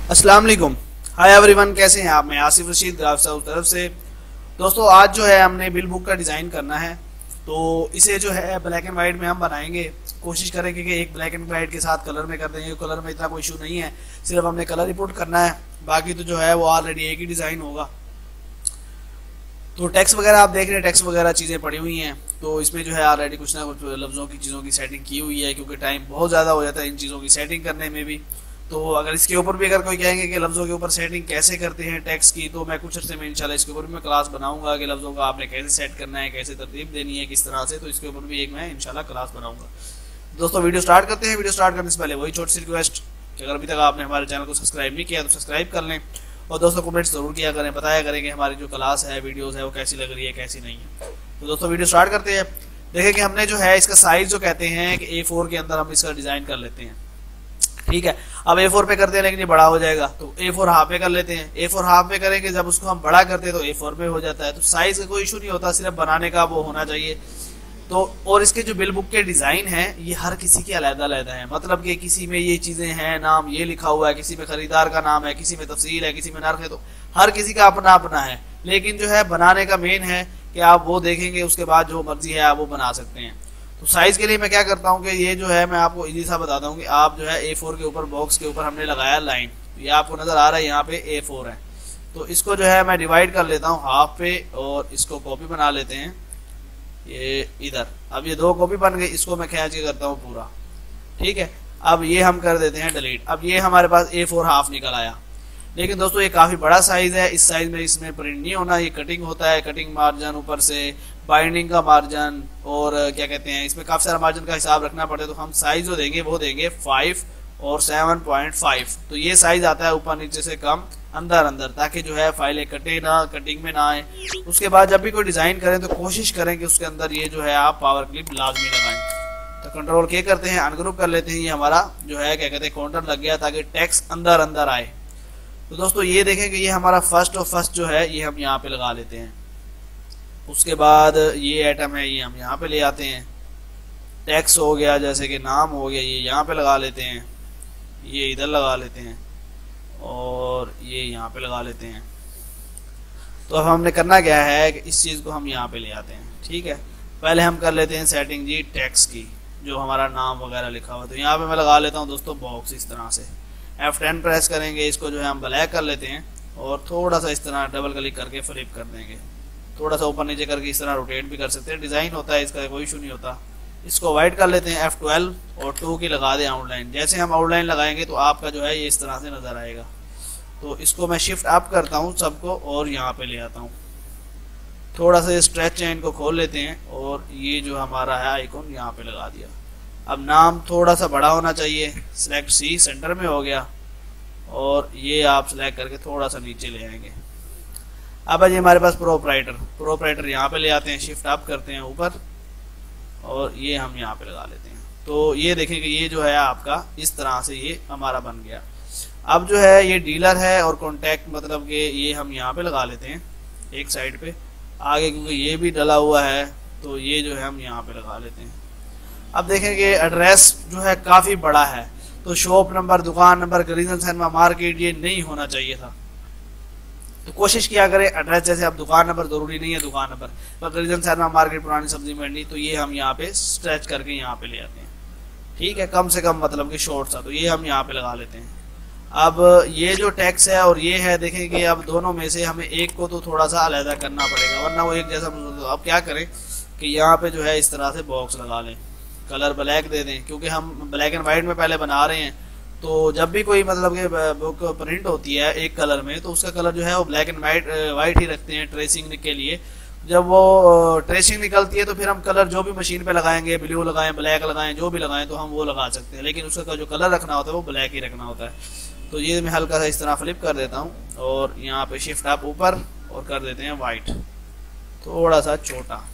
अस्सलाम वालेकुम। Hi everyone, कैसे हैं आप? मैं आसिफ रशीद ग्राफ साउथ तरफ से। दोस्तों, आज जो है हमने बिल बुक का डिज़ाइन करना है, तो इसे जो है ब्लैक एंड वाइट में हम बनाएंगे। कोशिश करेंगे कि एक ब्लैक एंड वाइट के साथ कलर में कर देंगे। कलर में इतना कोई इशू नहीं है, सिर्फ हमने कलर रिपोर्ट करना है, बाकी तो जो है वो ऑलरेडी एक ही डिज़ाइन होगा। तो टेक्स्ट वगैरह आप देख रहे हैं, टेक्स्ट वगैरह चीज़ें पड़ी हुई हैं, तो इसमें जो है ऑलरेडी कुछ ना कुछ लफ्ज़ों की चीज़ों की सेटिंग की हुई है, क्योंकि टाइम बहुत ज़्यादा हो जाता है इन चीज़ों की सेटिंग करने में भी। तो अगर इसके ऊपर भी अगर कोई कहेंगे कि लफ्ज़ों के ऊपर सेटिंग कैसे करते हैं टेक्स्ट की, तो मैं कुछ अर्से में इंशाल्लाह इसके ऊपर भी मैं क्लास बनाऊंगा कि लफ्ज़ों का आपने कैसे सेट करना है, कैसे तरतीब देनी है, किस तरह से। तो इसके ऊपर भी एक मैं इंशाल्लाह क्लास बनाऊंगा। दोस्तों, वीडियो स्टार्ट करते हैं। वीडियो स्टार्ट करने से पहले वही छोटी सी रिक्वेस्ट कि अगर अभी तक आपने हमारे चैनल को सब्सक्राइब नहीं किया तो सब्सक्राइब कर लें, और दोस्तों कमेंट्स जरूर किया करें, बताया करें कि हमारी जो क्लास है, वीडियोस है, वो कैसी लग रही है, कैसी नहीं है। तो दोस्तों, वीडियो स्टार्ट करते हैं। देखें कि हमने जो है इसका साइज जो कहते हैं कि A4 के अंदर हम इसका डिज़ाइन कर लेते हैं। ठीक है, अब A4 पे करते हैं लेकिन ये बड़ा हो जाएगा, तो A4 हाफ पे कर लेते हैं। A4 हाफ पे करेंगे, जब उसको हम बड़ा करते हैं तो A4 पे हो जाता है। तो साइज का कोई इशू नहीं होता, सिर्फ बनाने का वो होना चाहिए। तो और इसके जो बिल बुक के डिज़ाइन हैं ये हर किसी के अलग-अलग हैं, मतलब कि किसी में ये चीज़ें हैं, नाम ये लिखा हुआ है, किसी में खरीदार का नाम है, किसी में तफसील है, किसी में नर्ख है, तो हर किसी का अपना अपना है। लेकिन जो है बनाने का मेन है कि आप वो देखेंगे, उसके बाद जो मर्जी है आप वो बना सकते हैं। तो साइज के लिए मैं क्या करता हूँ कि ये जो है मैं आपको इजी सा बताता हूँ कि आप जो है A4 के ऊपर बॉक्स के ऊपर हमने लगाया लाइन, तो ये आपको नजर आ रहा है यहाँ पे A4 है, तो इसको जो है मैं डिवाइड कर लेता हूँ हाफ पे, और इसको कॉपी बना लेते हैं ये इधर। अब ये दो कॉपी बन गई, इसको मैं खींच के करता हूँ पूरा। ठीक है, अब ये हम कर देते हैं डिलीट। अब ये हमारे पास A4 हाफ निकल आया। लेकिन दोस्तों ये काफ़ी बड़ा साइज है, इस साइज में इसमें प्रिंट नहीं होना, ये कटिंग होता है, कटिंग मार्जिन ऊपर से, बाइंडिंग का मार्जिन, और क्या कहते हैं इसमें काफ़ी सारा मार्जिन का हिसाब रखना पड़े। तो हम साइज जो देंगे वो देंगे 5 और 7.5। तो ये साइज आता है ऊपर नीचे से कम, अंदर अंदर, ताकि जो है फाइलें कटे ना, कटिंग में ना आए। उसके बाद जब भी कोई डिज़ाइन करें तो कोशिश करें कि उसके अंदर ये जो है आप पावर क्लिप लाजमी लगाएं। तो कंट्रोल के करते हैं, अनग्रुप कर लेते हैं, ये हमारा जो है क्या कहते हैं काउंटर लग गया, ताकि टेक्स्ट अंदर अंदर आए। तो दोस्तों ये देखें कि ये हमारा फर्स्ट जो है ये हम यहाँ पे लगा लेते हैं। उसके बाद ये आइटम है ये हम यहाँ पे ले आते हैं। टेक्स्ट हो गया, जैसे कि नाम हो गया, ये यहाँ पे लगा लेते हैं, ये इधर लगा लेते हैं, और ये यहाँ पे लगा लेते हैं। तो अब हमने करना क्या है कि इस चीज़ को हम यहाँ पे ले आते हैं। ठीक है, पहले हम कर लेते हैं सेटिंग जी टेक्स्ट की, जो हमारा नाम वगैरह लिखा हुआ। तो यहाँ पे मैं लगा लेता हूँ दोस्तों बॉक्स इस तरह से। F10 प्रेस करेंगे, इसको जो है हम ब्लैक कर लेते हैं, और थोड़ा सा इस तरह डबल क्लिक करके फ्लिप कर देंगे, थोड़ा सा ऊपर नीचे करके इस तरह रोटेट भी कर सकते हैं। डिज़ाइन होता है, इसका कोई इशू नहीं होता। इसको वाइट कर लेते हैं, F12 और 2 की लगा दें आउटलाइन। जैसे हम आउटलाइन लगाएंगे तो आपका जो है ये इस तरह से नज़र आएगा। तो इसको मैं शिफ्ट अप करता हूँ सबको, और यहाँ पे ले आता हूँ, थोड़ा सा स्ट्रेच चेन को खोल लेते हैं, और ये जो हमारा है आइकॉन यहाँ पे लगा दिया। अब नाम थोड़ा सा बड़ा होना चाहिए, सिलेक्ट C सेंटर में हो गया, और ये आप सिलेक्ट करके थोड़ा सा नीचे ले आएंगे। अब ये हमारे पास प्रोपराइटर यहाँ पे ले आते हैं, शिफ्ट अप करते हैं ऊपर, और ये हम यहाँ पे लगा लेते हैं। तो ये देखें कि ये जो है आपका इस तरह से ये हमारा बन गया। अब जो है ये डीलर है और कॉन्टैक्ट, मतलब कि ये हम यहाँ पे लगा लेते हैं एक साइड पे आगे, क्योंकि ये भी डला हुआ है, तो ये जो है हम यहाँ पे लगा लेते हैं। अब देखें कि एड्रेस जो है काफ़ी बड़ा है, तो शॉप नंबर, दुकान नंबर, गरीजन सिनेमा मार्केट ये नहीं होना चाहिए था। तो कोशिश किया करें एड्रेस, जैसे अब दुकान नंबर ज़रूरी नहीं है दुकान नंबर, पर गरीजन सिनेमा मार्केट, पुरानी सब्जी मंडी, तो ये हम यहाँ पे स्ट्रेच करके यहाँ पे ले आते हैं। ठीक है, कम से कम मतलब कि शॉर्ट सा, तो ये हम यहाँ पे लगा लेते हैं। अब ये जो टैक्स है और ये है, देखें कि अब दोनों में से हमें एक को तो थोड़ा सा अलग करना पड़ेगा, वरना वो एक जैसा। अब क्या करें कि यहाँ पे जो है इस तरह से बॉक्स लगा लें, कलर ब्लैक दे दें, क्योंकि हम ब्लैक एंड वाइट में पहले बना रहे हैं। तो जब भी कोई मतलब कि बुक प्रिंट होती है एक कलर में, तो उसका कलर जो है वो ब्लैक एंड वाइट ही रखते हैं ट्रेसिंग के लिए। जब वो ट्रेसिंग निकलती है तो फिर हम कलर जो भी मशीन पे लगाएंगे, ब्लू लगाएं, ब्लैक लगाएं, जो भी लगाएं, तो हम वो लगा सकते हैं, लेकिन उसका जो कलर रखना होता है वो ब्लैक ही रखना होता है। तो ये मैं हल्का सा इस तरह फ्लिप कर देता हूँ, और यहाँ पे शिफ्ट अप ऊपर, और कर देते हैं वाइट, थोड़ा सा छोटा।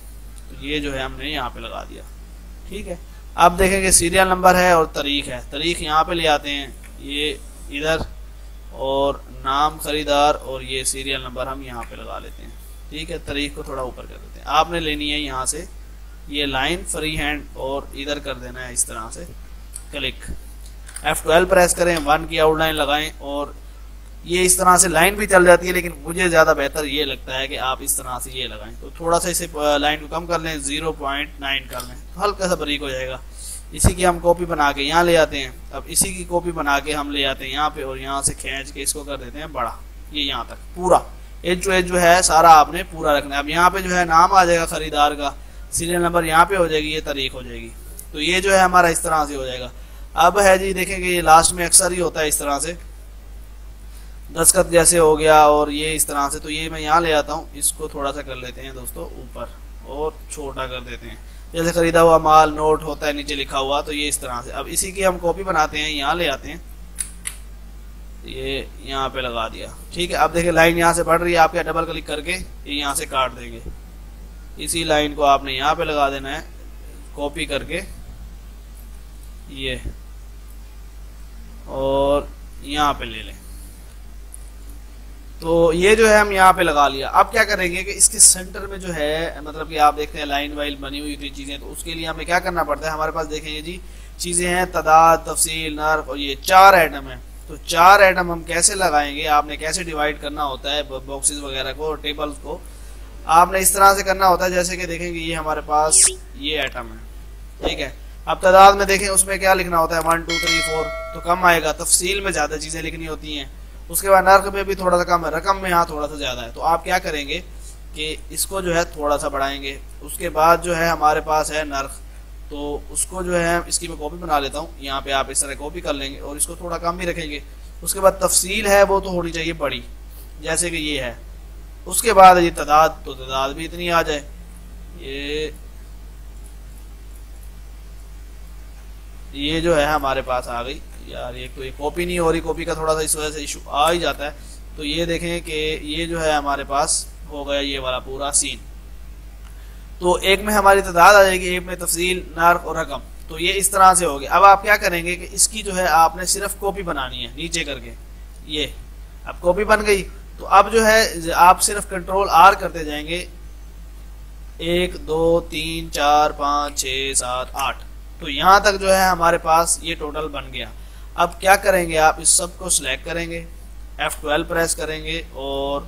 तो ये जो है हमने यहाँ पे लगा दिया। ठीक है, अब देखेंगे सीरियल नंबर है और तारीख है। तारीख यहाँ पे ले आते हैं, ये इधर, और नाम खरीदार, और ये सीरियल नंबर हम यहाँ पे लगा लेते हैं। ठीक है, तारीख को थोड़ा ऊपर कर देते हैं। आपने लेनी है यहाँ से ये लाइन फ्री हैंड, और इधर कर देना है इस तरह से क्लिक। F12 प्रेस करें, 1 की आउटलाइन लगाएं, और ये इस तरह से लाइन भी चल जाती है, लेकिन मुझे ज़्यादा बेहतर ये लगता है कि आप इस तरह से ये लगाएं। तो थोड़ा सा इसे लाइन को कम कर लें, 0.9 कर लें, तो हल्का सा बारीक हो जाएगा। इसी की हम कॉपी बना के यहाँ ले आते हैं। अब इसी की कॉपी बना के हम ले आते हैं यहाँ पे, और यहाँ से खींच के इसको कर देते हैं बड़ा, ये यहाँ तक पूरा एज जो है सारा आपने पूरा रखना है। अब यहाँ पे जो है नाम आ जाएगा खरीदार का, सीरियल नंबर यहाँ पे हो जाएगी, ये तारीख हो जाएगी। तो ये जो है हमारा इस तरह से हो जाएगा। अब है जी, देखेंगे ये लास्ट में अक्सर ही होता है इस तरह से, दस्तखत जैसे हो गया और ये इस तरह से। तो ये मैं यहाँ ले आता हूँ, इसको थोड़ा सा कर लेते हैं दोस्तों ऊपर और छोटा कर देते हैं। जैसे खरीदा हुआ माल नोट होता है नीचे लिखा हुआ, तो ये इस तरह से। अब इसी की हम कॉपी बनाते हैं, यहाँ ले आते हैं, ये यहाँ पे लगा दिया, ठीक है। अब देखिए लाइन यहाँ से बढ़ रही है, आप क्या डबल क्लिक करके ये यहाँ से काट देंगे। इसी लाइन को आपने यहाँ पे लगा देना है, कॉपी करके ये, और यहाँ पे ले लें। तो ये जो है हम यहाँ पे लगा लिया। अब क्या करेंगे कि इसके सेंटर में जो है, मतलब कि आप देखते हैं लाइन वाइल बनी हुई थी चीज़ें, तो उसके लिए हमें क्या करना पड़ता है। हमारे पास देखेंगे जी चीज़ें हैं, तादाद, तफसील, नर्फ, और ये 4 आइटम है। तो 4 आइटम हम कैसे लगाएंगे, आपने कैसे डिवाइड करना होता है बॉक्सेस वगैरह को और टेबल्स को, आपने इस तरह से करना होता है। जैसे कि देखेंगे ये हमारे पास ये आइटम है, ठीक है। अब तादाद में देखें उसमें क्या लिखना होता है, 1 2 3 4, तो कम आएगा। तफसील में ज़्यादा चीज़ें लिखनी होती हैं। उसके बाद नर्क में भी थोड़ा सा कम है, रकम में यहाँ थोड़ा सा ज़्यादा है। तो आप क्या करेंगे कि इसको जो है थोड़ा सा बढ़ाएंगे। उसके बाद जो है हमारे पास है नर्क, तो उसको जो है इसकी मैं कॉपी बना लेता हूँ। यहाँ पे आप इस तरह कॉपी कर लेंगे और इसको थोड़ा कम भी रखेंगे। उसके बाद तफसील है वो तो होनी चाहिए बड़ी, जैसे कि ये है। उसके बाद ये तादाद, तो तादाद भी इतनी आ जाए। ये जो है हमारे पास आ गई। यार ये कोई कॉपी नहीं हो रही, कॉपी का थोड़ा सा इस वजह से इशू आ ही जाता है। तो ये देखें कि ये जो है हमारे पास हो गया ये वाला पूरा सीन। तो एक में हमारी तादाद आ जाएगी, एक में तफसील, नर्क और रकम। तो ये इस तरह से हो गया। अब आप क्या करेंगे कि इसकी जो है आपने सिर्फ कॉपी बनानी है नीचे करके, ये अब कॉपी बन गई। तो अब जो है आप सिर्फ कंट्रोल R करते जाएंगे, 1 2 3 4 5 6 7 8। तो यहाँ तक जो है हमारे पास ये टोटल बन गया। अब क्या करेंगे, आप इस सब को सिलेक्ट करेंगे, F12 प्रेस करेंगे और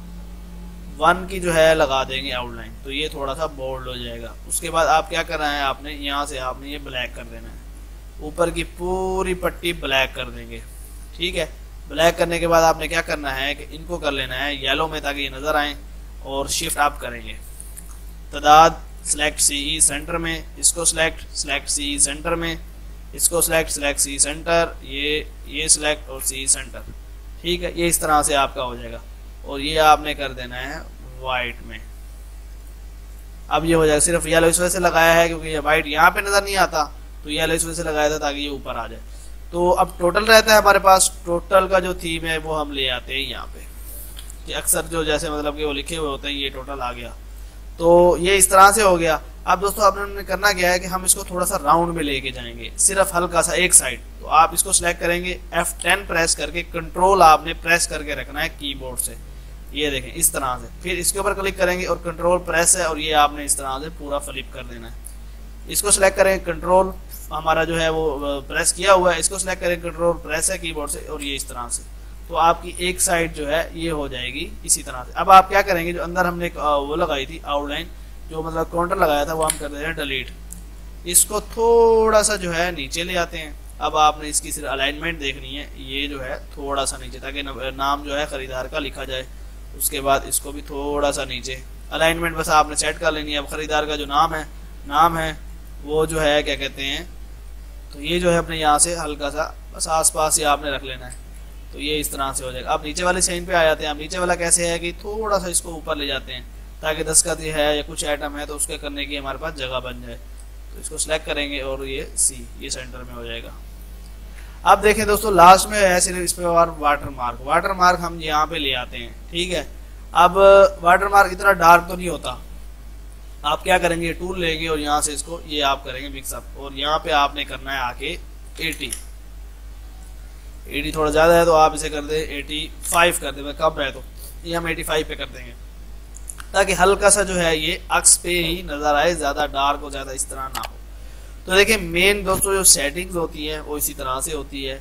1 की जो है लगा देंगे आउटलाइन। तो ये थोड़ा सा बोल्ड हो जाएगा। उसके बाद आप क्या करना है, आपने यहाँ से आपने ये ब्लैक कर देना है, ऊपर की पूरी पट्टी ब्लैक कर देंगे, ठीक है। ब्लैक करने के बाद आपने क्या करना है कि इनको कर लेना है येलो में, ताकि ये नज़र आए, और शिफ्ट अप करेंगे। तादाद सेलेक्ट CE सेंटर में, इसको सेलेक्ट CE सेंटर में, इसको सेलेक्ट CE सेंटर, ये सिलेक्ट और CE सेंटर, ठीक है। ये इस तरह से आपका हो जाएगा। और ये आपने कर देना है वाइट में। अब ये हो जाएगा। सिर्फ येलो इस वजह से लगाया है क्योंकि ये वाइट यहाँ पे नज़र नहीं आता, तो येलो इस वजह से लगाया था ताकि ये ऊपर आ जाए। तो अब टोटल रहता है हमारे पास, टोटल का जो थीम है वो हम ले आते हैं यहाँ पे, कि अक्सर जो जैसे मतलब कि वो लिखे हुए होते हैं, ये टोटल आ गया। तो ये इस तरह से हो गया। अब दोस्तों आपने करना क्या है कि हम इसको थोड़ा सा राउंड में लेके जाएंगे, सिर्फ हल्का सा एक साइड। तो आप इसको सिलेक्ट करेंगे, F10 प्रेस करके, कंट्रोल आपने प्रेस करके रखना है कीबोर्ड से, ये देखें इस तरह से। फिर इसके ऊपर क्लिक करेंगे और कंट्रोल प्रेस है, और ये आपने इस तरह से पूरा फ्लिप कर देना है। इसको सिलेक्ट करेंगे, कंट्रोल हमारा जो है वो प्रेस किया हुआ है, इसको सिलेक्ट करेंगे, कंट्रोल प्रेस है कीबोर्ड से, और ये इस तरह से। तो आपकी एक साइड जो है ये हो जाएगी इसी तरह से। अब आप क्या करेंगे, जो अंदर हमने वो लगाई थी आउटलाइन, जो मतलब काउंटर लगाया था, वो हम कर देते हैं डिलीट। इसको थोड़ा सा जो है नीचे ले आते हैं। अब आपने इसकी सिर्फ अलाइनमेंट देखनी है, ये जो है थोड़ा सा नीचे, ताकि नाम जो है खरीदार का लिखा जाए। उसके बाद इसको भी थोड़ा सा नीचे, अलाइनमेंट बस आपने सेट कर लेनी है। अब खरीदार का जो नाम है वो जो है क्या कहते हैं, तो ये जो है अपने यहाँ से हल्का सा बस आसपास ही आपने रख लेना है। तो ये इस तरह से हो जाएगा। अब नीचे वाले साइन पे आ जाते हैं। अब नीचे वाला कैसे है कि थोड़ा सा इसको ऊपर ले जाते हैं, ताकि दस्तखत है या कुछ आइटम है तो उसके करने की हमारे पास जगह बन जाए। तो इसको सिलेक्ट करेंगे और ये C ये सेंटर में हो जाएगा। अब देखें दोस्तों, लास्ट में है सिर्फ इस पे वाटर मार्क हम यहाँ पे ले आते हैं, ठीक है। अब वाटर मार्क इतना डार्क तो नहीं होता। आप क्या करेंगे, टूल लेंगे और यहाँ से इसको ये आप करेंगे मिक्सअप, और यहाँ पे आपने करना है आके 80 थोड़ा ज़्यादा है तो आप इसे कर दे 85 कर दे, कम है तो ये हम 85 पे कर देंगे, ताकि हल्का सा जो है ये अक्स पे ही नज़र आए, ज़्यादा डार्क हो, ज़्यादा इस तरह ना हो। तो देखिए मेन दोस्तों जो सेटिंग्स होती हैं वो इसी तरह से होती है।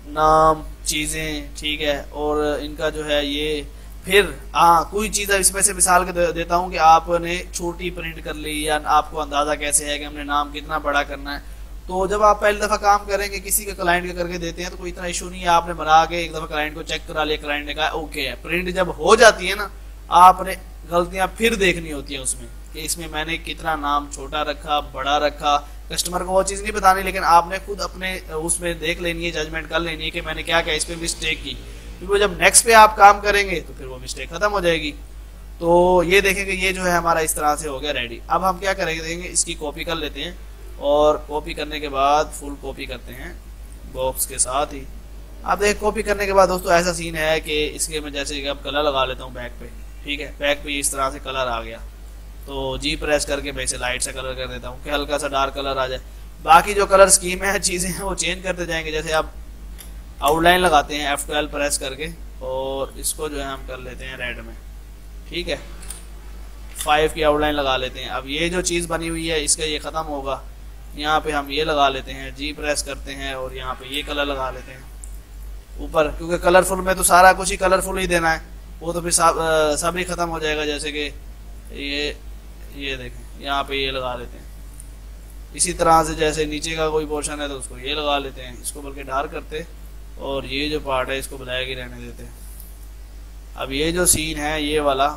नाम चीज़ें, ठीक है। और इनका जो है ये फिर कोई चीज़ इसमें से मिसाल के देता हूँ कि आपने छोटी प्रिंट कर ली या आपको अंदाज़ा कैसे है कि हमने नाम कितना बड़ा करना है। तो जब आप पहली दफ़ा काम करेंगे किसी के क्लाइंट के करके देते हैं तो कोई इतना इशू नहीं है, आपने बना के एक दफ़ा क्लाइंट को चेक करा लिया, क्लाइंट ने कहा ओके है। प्रिंट जब हो जाती है ना, आपने गलतियाँ फिर देखनी होती है उसमें कि इसमें मैंने कितना नाम छोटा रखा, बड़ा रखा। कस्टमर को वो चीज़ नहीं बतानी, लेकिन आपने खुद अपने उसमें देख लेनी है, जजमेंट कर लेनी है कि मैंने क्या क्या इस पर मिस्टेक की, क्योंकि जब नेक्स्ट पे आप काम करेंगे तो फिर वो मिस्टेक खत्म हो जाएगी। तो ये देखेंगे ये जो है हमारा इस तरह से हो गया रेडी। अब हम क्या करेंगे, देखेंगे इसकी कॉपी कर लेते हैं और कॉपी करने के बाद फुल कॉपी करते हैं बॉक्स के साथ ही। अब देख कॉपी करने के बाद दोस्तों ऐसा सीन है कि इसके मैं जैसे कि अब कलर लगा लेता हूँ बैक पे, ठीक है। बैक पे इस तरह से कलर आ गया, तो जी प्रेस करके मैं इसे लाइट सा कलर कर देता हूँ कि हल्का सा डार्क कलर आ जाए। बाकी जो कलर स्कीम है, चीज़ें हैं, वो चेंज करते जाएंगे। जैसे आप आउटलाइन लगाते हैं F12 प्रेस करके और इसको जो है हम कर लेते हैं रेड में, ठीक है। 5 की आउटलाइन लगा लेते हैं। अब ये जो चीज़ बनी हुई है इसका ये ख़त्म होगा, यहाँ पे हम ये लगा लेते हैं, जी प्रेस करते हैं और यहाँ पे ये कलर लगा लेते हैं ऊपर, क्योंकि कलरफुल में तो सारा कुछ ही कलरफुल ही देना है, वो तो फिर सब ही ख़त्म हो जाएगा। जैसे कि ये देखें यहाँ पे ये लगा लेते हैं। इसी तरह से जैसे नीचे का कोई पोर्शन है तो उसको ये लगा लेते हैं, इसको बल्कि डार्क करते और ये जो पार्ट है इसको ब्लैक ही रहने देते हैं। अब ये जो सीन है ये वाला,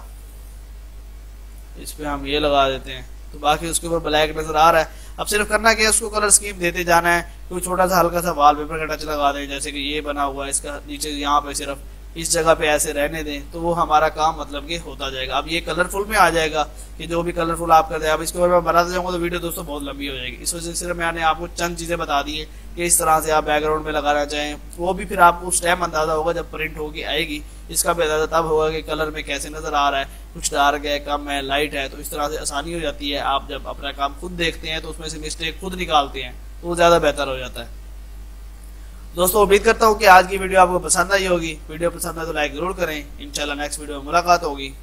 इस पे हम ये लगा देते हैं, तो बाकी उसके ऊपर ब्लैक नजर आ रहा है। अब सिर्फ करना क्या है, उसको कलर स्कीम देते जाना है। कोई छोटा सा हल्का सा वॉलपेपर का टच लगा दें, जैसे कि ये बना हुआ है, इसका नीचे यहाँ पे सिर्फ इस जगह पे ऐसे रहने दें, तो वो हमारा काम मतलब कि होता जाएगा। अब ये कलरफुल में आ जाएगा कि जो भी कलरफुल आप करते हैं। अब इसके ऊपर मैं बनाते जाऊँगा तो वीडियो दोस्तों बहुत लंबी हो जाएगी, इस वजह से सिर्फ मैंने आपको चंद चीज़ें बता दी है कि इस तरह से आप बैकग्राउंड में लगाना चाहें, वो भी फिर आपको उस टाइम अंदाज़ा होगा जब प्रिंट होगी आएगी। इसका भी अंदाज़ा तब होगा कि कलर में कैसे नज़र आ रहा है, कुछ डार्क है, कम है, लाइट है, तो इस तरह से आसानी हो जाती है। आप जब अपना काम खुद देखते हैं तो उसमें से मिस्टेक खुद निकालते हैं तो वो ज़्यादा बेहतर हो जाता है। दोस्तों उम्मीद करता हूँ कि आज की वीडियो आपको पसंद आई होगी। वीडियो पसंद है तो लाइक जरूर करें। इंशाल्लाह नेक्स्ट वीडियो में मुलाकात होगी।